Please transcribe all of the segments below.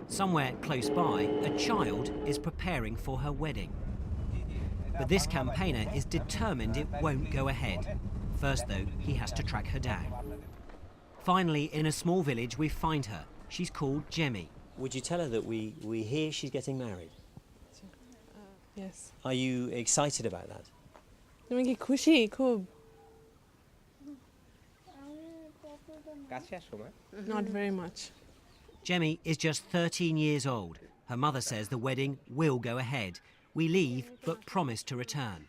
Somewhere close by, a child is preparing for her wedding. But this campaigner is determined it won't go ahead. First, though, he has to track her down. Finally, in a small village, we find her. She's called Jemmy. Would you tell her that we hear she's getting married? Yes. Are you excited about that? Not very much. Jemmy is just 13 years old. Her mother says the wedding will go ahead. We leave, but promise to return.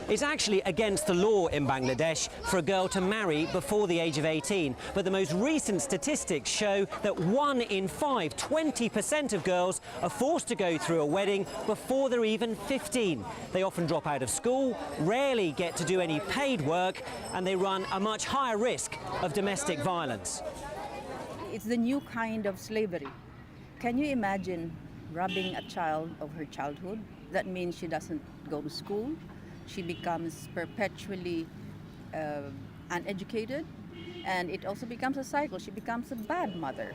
It's actually against the law in Bangladesh for a girl to marry before the age of 18. But the most recent statistics show that 1 in 5, 20% of girls are forced to go through a wedding before they're even 15. They often drop out of school, rarely get to do any paid work, and they run a much higher risk of domestic violence. It's the new kind of slavery. Can you imagine robbing a child of her childhood? That means she doesn't go to school. She becomes perpetually uneducated, and it also becomes a cycle. She becomes a bad mother.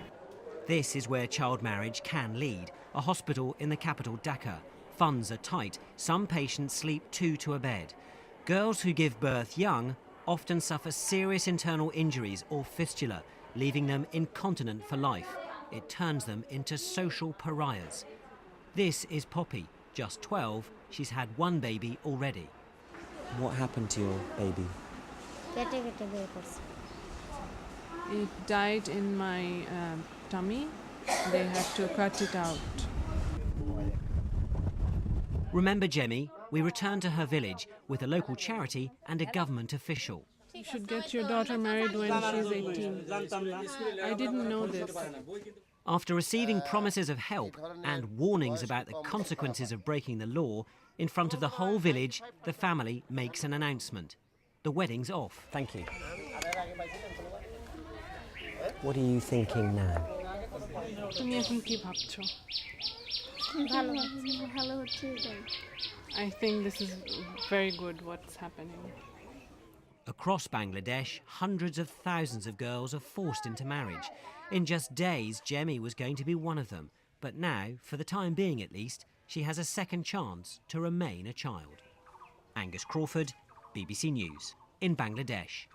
This is where child marriage can lead. A hospital in the capital, Dhaka. Funds are tight. Some patients sleep 2 to a bed. Girls who give birth young often suffer serious internal injuries or fistula, leaving them incontinent for life. It turns them into social pariahs. This is Poppy, just 12. She's had 1 baby already. What happened to your baby? It died in my tummy. They had to cut it out. Remember Jemmy? We returned to her village with a local charity and a government official. You should get your daughter married when she's 18. I didn't know this. After receiving promises of help and warnings about the consequences of breaking the law, in front of the whole village, the family makes an announcement. The wedding's off. Thank you. What are you thinking now? I think this is very good what's happening. Across Bangladesh, hundreds of thousands of girls are forced into marriage. In just days, Jemmy was going to be one of them. But now, for the time being at least, she has a second chance to remain a child. Angus Crawford, BBC News, in Bangladesh.